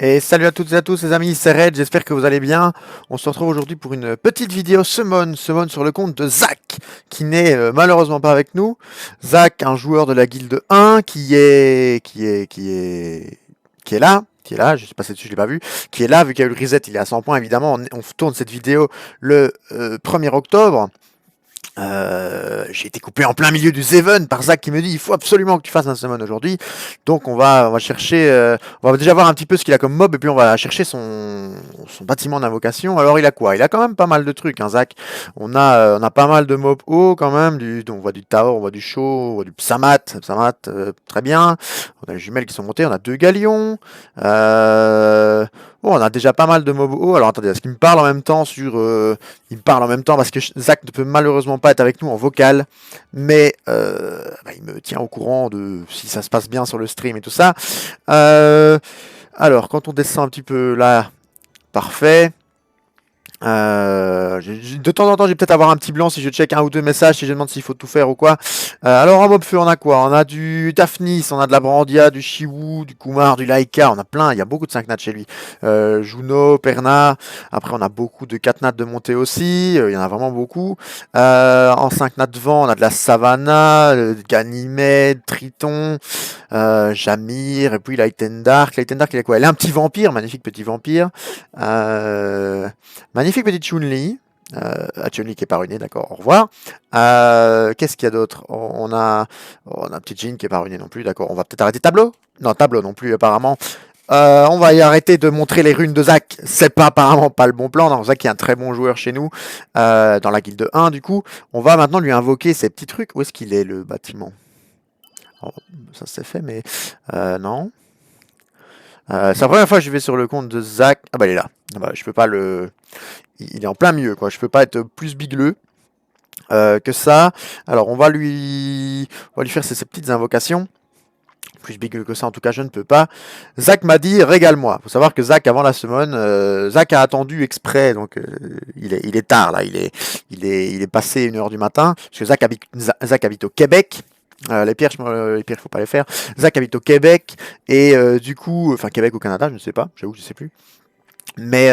Et salut à toutes et à tous les amis, c'est Red, j'espère que vous allez bien. On se retrouve aujourd'hui pour une petite vidéo summon sur le compte de Zach, qui n'est malheureusement pas avec nous. Zach, un joueur de la guilde 1, qui est là, je suis passé dessus, je l'ai pas vu, qui est là, vu qu'il y a eu le reset, il est à 100 points évidemment, on tourne cette vidéo le 1er octobre. J'ai été coupé en plein milieu du Zeven par Zach qui me dit il faut absolument que tu fasses un summon aujourd'hui. Donc on va chercher, on va déjà voir un petit peu ce qu'il a comme mob et puis on va chercher son bâtiment d'invocation. Alors il a quoi? Il a quand même pas mal de trucs, hein, Zach. On a pas mal de mobs hauts quand même. Donc on voit du Taor, on voit du Sho, on voit du Psamat, très bien. On a les jumelles qui sont montées, on a deux galions. Bon, on a déjà pas mal de mobs hauts. Alors attendez, est-ce qu'il me parle en même temps il me parle en même temps parce que Zach ne peut malheureusement pas être avec nous en vocal, mais il me tient au courant de si ça se passe bien sur le stream et tout ça. Euh, alors, quand on descend un petit peu là, parfait. De temps en temps, je vais peut-être avoir un petit blanc si je check un ou deux messages, si je demande s'il faut tout faire ou quoi. Alors, en mob feu, on a quoi? On a du Daphnis, on a de la Brandia, du Shiwu, du Kumar, du Laika. On a plein, il y a beaucoup de 5 nats chez lui. Juno, Perna. Après, on a beaucoup de 4 nats de montée aussi. Il y en a vraiment beaucoup. En 5 nats de vent, on a de la Savannah, Ganymède, Triton, Jamir, et puis Light and Dark. Light and Dark, il a quoi? Elle est un petit vampire, magnifique petit vampire. Magnifique petite Chun-Li. Chun-Li qui est pas ruinée, d'accord, au revoir. Qu'est-ce qu'il y a d'autre? On a petite Jean qui est pas ruinée non plus, d'accord. On va peut-être arrêter tableau? Non, tableau non plus, apparemment. On va y arrêter de montrer les runes de Zach. C'est pas apparemment pas le bon plan. Non, Zach qui est un très bon joueur chez nous, dans la guilde 1, du coup. On va maintenant lui invoquer ces petits trucs. Où est-ce qu'il est, le bâtiment? Oh, ça c'est fait, mais non. C'est la première fois que je vais sur le compte de Zach. Ah bah il est là. Ah bah, je peux pas le. Il est en plein milieu, quoi. Je peux pas être plus bigleux que ça. Alors on va lui faire ces petites invocations. Plus bigleux que ça, en tout cas, je ne peux pas. Zach m'a dit régale-moi. Faut savoir que Zach, avant la summon, Zach a attendu exprès, donc il est tard là. Il est passé 1h du matin. Parce que Zach habite au Québec. Les pierres, faut pas les faire. Zach habite au Québec et du coup, enfin Québec ou Canada, je ne sais pas, j'avoue que je sais plus. Mais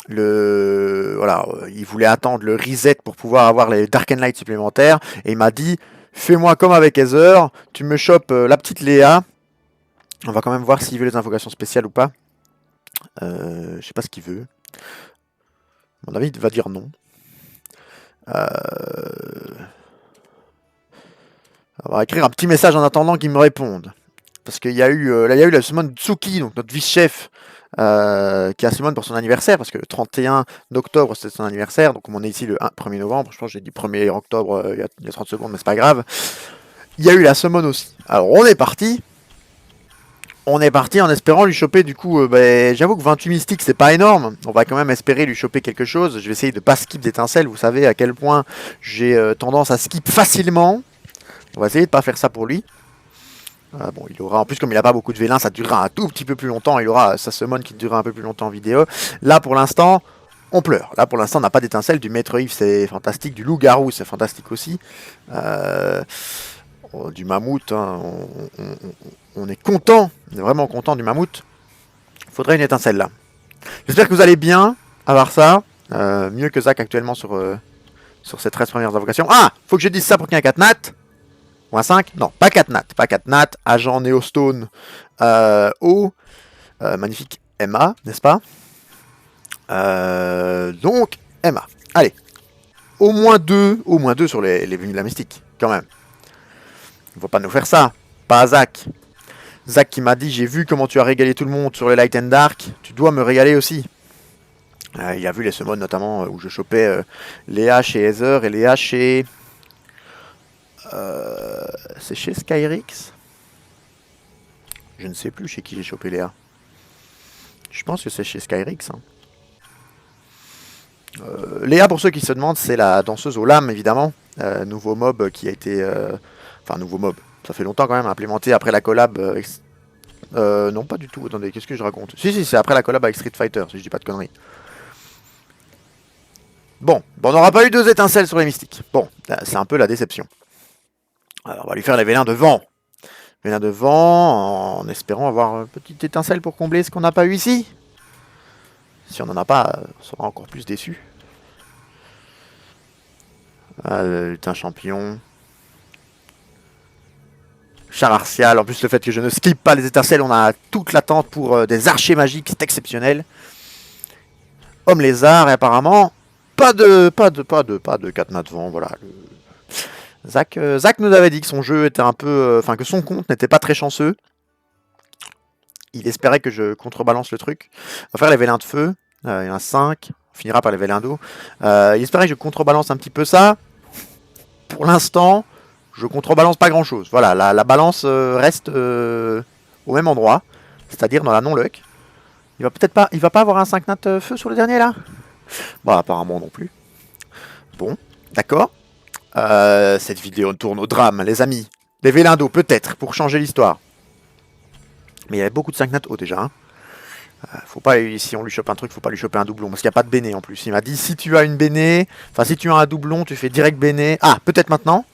voilà, il voulait attendre le reset pour pouvoir avoir les Dark and Light supplémentaires et il m'a dit fais-moi comme avec Heather, tu me chopes la petite Léa. On va quand même voir s'il veut les invocations spéciales ou pas. Je sais pas ce qu'il veut. À mon avis, il va dire non. On va écrire un petit message en attendant qu'il me réponde. Parce qu'il y a eu, là, il y a eu la summon de Tsuki, donc notre vice-chef, qui a summon pour son anniversaire, parce que le 31 octobre c'était son anniversaire, donc comme on est ici le 1er novembre, je pense que j'ai dit 1er octobre il y a 30 secondes, mais c'est pas grave. Il y a eu la summon aussi. Alors on est parti en espérant lui choper du coup, j'avoue que 28 mystiques c'est pas énorme, on va quand même espérer lui choper quelque chose. Je vais essayer de pas skip d'étincelles, vous savez à quel point j'ai tendance à skip facilement. On va essayer de pas faire ça pour lui. Bon, il aura, en plus comme il n'a pas beaucoup de vélin, ça durera un tout petit peu plus longtemps, il aura sa summon qui durera un peu plus longtemps en vidéo. Là pour l'instant, on pleure. Là pour l'instant on n'a pas d'étincelle, du maître Yves c'est fantastique, du loup-garou c'est fantastique aussi. Du mammouth, hein, on est content, on est vraiment content du mammouth. Il faudrait une étincelle là. J'espère que vous allez bien, à part ça. Mieux que Zach actuellement sur ces 13 premières invocations. Ah, faut que je dise ça pour qu'il y ait un 4 nat. Ou un 5? Non, pas 4 nat. Pas 4 nat. Agent Neostone O. Magnifique Emma, n'est-ce pas? Donc, Emma. Allez. Au moins 2 sur les venues de la mystique, quand même. Il ne faut pas nous faire ça. Pas à Zach. Zach qui m'a dit j'ai vu comment tu as régalé tout le monde sur les Light and Dark. Tu dois me régaler aussi. Il a vu les summons notamment où je chopais Léa chez Heather et Léa chez. C'est chez Skyrix? Je ne sais plus chez qui j'ai chopé Léa. Je pense que c'est chez Skyrix. Hein. Léa, pour ceux qui se demandent, c'est la danseuse aux lames, évidemment. Nouveau mob qui a été. Enfin, nouveau mob. Ça fait longtemps quand même, implémenté après la collab. Non, pas du tout. Attendez, qu'est-ce que je raconte? Si, c'est après la collab avec Street Fighter, si je dis pas de conneries. Bon, on n'aura pas eu 2 étincelles sur les mystiques. Bon, c'est un peu la déception. Alors, on va lui faire les vélins de vent. Vélin de vent, en espérant avoir une petite étincelle pour combler ce qu'on n'a pas eu ici. Si on n'en a pas, on sera encore plus déçu. Lutin champignon. Char martial. En plus, le fait que je ne skip pas les étincelles, on a toute l'attente pour des archers magiques, c'est exceptionnel. Homme lézard, et apparemment, pas de 4 nats de vent, voilà. Zach nous avait dit que son jeu était un peu... Enfin, que son compte n'était pas très chanceux. Il espérait que je contrebalance le truc. On va faire les vélins de feu. Il y en a 5. On finira par les vélins d'eau. Il espérait que je contrebalance un petit peu ça. Pour l'instant, je contrebalance pas grand chose. Voilà, la balance reste au même endroit. C'est-à-dire dans la non-luck. Il va peut-être pas... Il va pas avoir un 5 nat feu sur le dernier là? Bon, apparemment non plus. Bon, d'accord. Cette vidéo tourne au drame, les amis. Les vélins d'eau, peut-être, pour changer l'histoire. Mais il y avait beaucoup de 5 nat haut déjà. Hein. Faut pas, si on lui chope un truc, faut pas lui choper un doublon. Parce qu'il n'y a pas de béné en plus. Il m'a dit, si tu as une béné, enfin si tu as un doublon, tu fais direct béné. Ah, peut-être maintenant.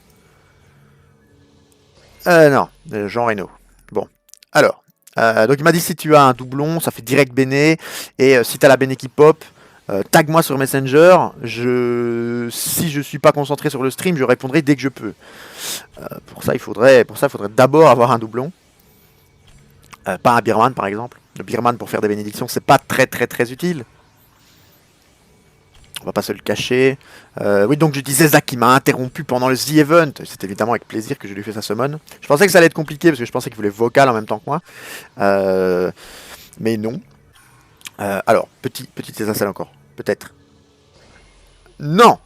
Non, Jean Reno. Bon, alors. Donc il m'a dit, si tu as un doublon, ça fait direct béné. Et si tu as la béné qui pop, tag-moi sur Messenger. Si je suis pas concentré sur le stream, je répondrai dès que je peux. Pour ça, il faudrait d'abord avoir un doublon. Pas un Birman par exemple. Le Birman pour faire des bénédictions, c'est pas très utile. On va pas se le cacher. Oui, donc je disais Zach qui m'a interrompu pendant le The Event. C'est évidemment avec plaisir que je lui fais sa summon. Je pensais que ça allait être compliqué parce que je pensais qu'il voulait vocal en même temps que moi. Mais non. Alors, petite étincelle encore. Peut-être. Non!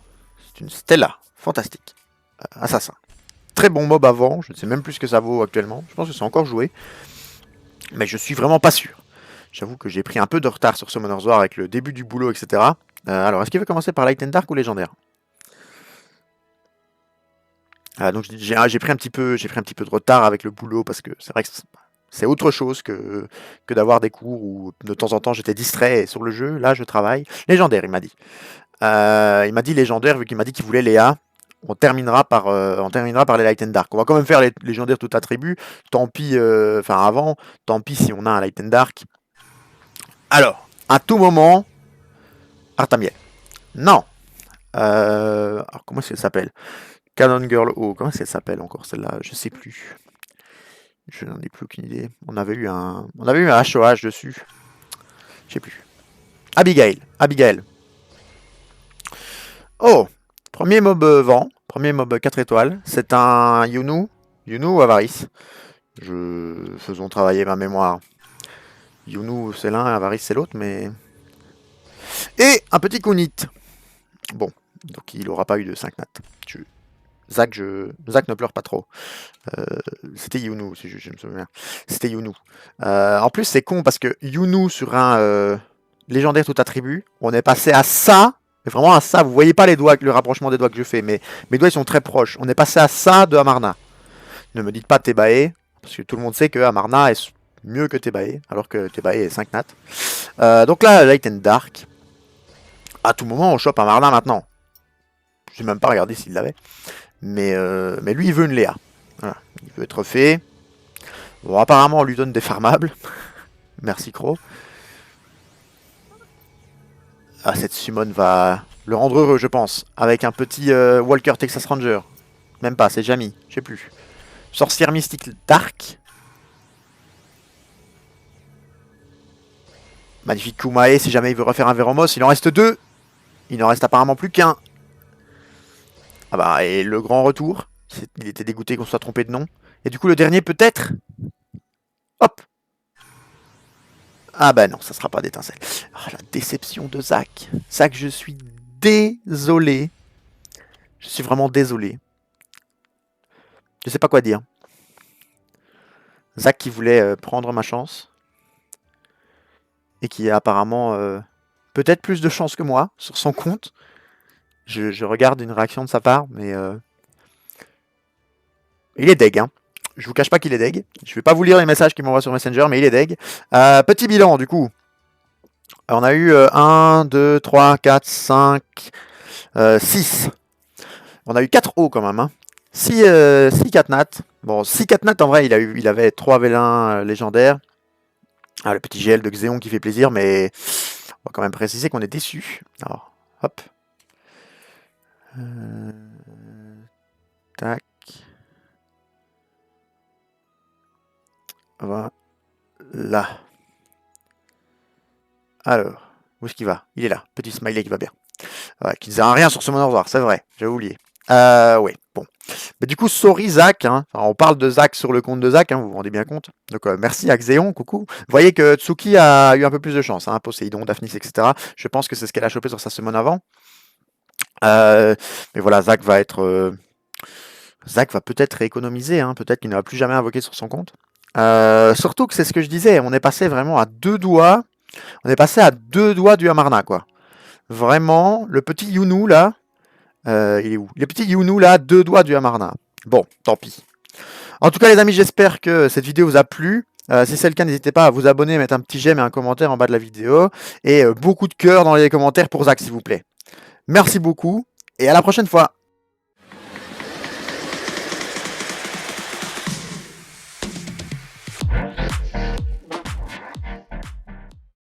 C'est une Stella. Fantastique. Assassin. Très bon mob avant. Je ne sais même plus ce que ça vaut actuellement. Je pense que c'est encore joué. Mais je suis vraiment pas sûr. J'avoue que j'ai pris un peu de retard sur Summoner's War avec le début du boulot, etc. Alors, est-ce qu'il veut commencer par Light and Dark ou Légendaire? Donc j'ai pris un petit peu de retard avec le boulot parce que c'est vrai que c'est autre chose que d'avoir des cours où de temps en temps j'étais distrait sur le jeu. Là, je travaille. Légendaire, il m'a dit. Il m'a dit légendaire vu qu'il m'a dit qu'il voulait Léa. On terminera par les Light and Dark. On va quand même faire les légendaires tout attribut. Tant pis, avant, tant pis si on a un Light and Dark. Alors, à tout moment, Artamiel. Non. Alors, comment est-ce qu'elle s'appelle? Cannon Girl O. Comment est-ce qu'elle s'appelle encore celle-là? Je sais plus. Je n'en ai plus aucune idée. On avait eu un HOH dessus. Je sais plus. Abigail. Oh, premier mob vent. Premier mob 4 étoiles. C'est un Yunu. Yunu ou Avarice? Faisons travailler ma mémoire. Yunu c'est l'un, Avarice c'est l'autre, mais... Et un petit Kunit. Bon, donc il n'aura pas eu de 5 nat. Zach ne pleure pas trop. C'était Yunu, si je me souviens. C'était Yunu. En plus, c'est con parce que Yunu sur un légendaire tout attribut, on est passé à ça, mais vraiment à ça. Vous voyez pas les doigts, le rapprochement des doigts que je fais, mais mes doigts ils sont très proches. On est passé à ça de Amarna. Ne me dites pas Tebae, parce que tout le monde sait que Amarna est mieux que Tebae, alors que Tebae est 5 nat. Donc là, Light and Dark. À tout moment, on chope Amarna maintenant. Je n'ai même pas regardé s'il l'avait. Mais lui, il veut une Léa. Voilà. Il veut être fait. Bon, apparemment, on lui donne des farmables. Merci, Crow. Ah, cette summon va le rendre heureux, je pense. Avec un petit Walker Texas Ranger. Même pas, c'est Jamie. Je sais plus. Sorcière mystique Dark. Magnifique Kumae, si jamais il veut refaire un Veromos. Il en reste 2. Il n'en reste apparemment plus qu'un. Ah bah, et le grand retour. Il était dégoûté qu'on soit trompé de nom. Et du coup, le dernier, peut-être. Hop. Ah bah non, ça sera pas d'étincelle. Oh, la déception de Zach. Zach, je suis désolé. Je suis vraiment désolé. Je sais pas quoi dire. Zach qui voulait prendre ma chance. Et qui a apparemment peut-être plus de chance que moi sur son compte. Je regarde une réaction de sa part, mais... Il est deg, hein. Je vous cache pas qu'il est deg. Je vais pas vous lire les messages qu'il m'envoie sur Messenger, mais il est deg. Petit bilan, du coup. On a eu 1, 2, 3, 4, 5, 6. On a eu 4 hauts quand même. Hein. Si 4 nat. Bon, si 4 nat, en vrai, il avait 3 vélins légendaires. Ah, le petit GL de Xéon qui fait plaisir, mais on va quand même préciser qu'on est déçu. Alors, hop. Tac. Voilà. Alors, où est-ce qu'il va? Il est là. Petit smiley qui va bien. Ouais, qui ne sert à rien sur ce monde au revoir, c'est vrai, j'ai oublié. Oui, bon. Mais du coup, sorry Zach, hein. Enfin, on parle de Zach sur le compte de Zach, hein, vous vous rendez bien compte. Donc merci à Xéon, coucou. Vous voyez que Tsuki a eu un peu plus de chance, hein, Poséidon, Daphnis, etc. Je pense que c'est ce qu'elle a chopé sur sa semaine avant. Mais voilà, Zach va être... Zach va peut-être économiser, hein, peut-être qu'il ne va plus jamais invoquer sur son compte. Surtout que c'est ce que je disais, on est passé vraiment à 2 doigts. On est passé à 2 doigts du Amarna, quoi. Vraiment, le petit Younou, là, il est où? Le petit Younou, là, 2 doigts du Amarna. Bon, tant pis. En tout cas, les amis, j'espère que cette vidéo vous a plu. Si c'est le cas, n'hésitez pas à vous abonner, mettre un petit j'aime et un commentaire en bas de la vidéo. Et beaucoup de cœur dans les commentaires pour Zach, s'il vous plaît. Merci beaucoup, et à la prochaine fois.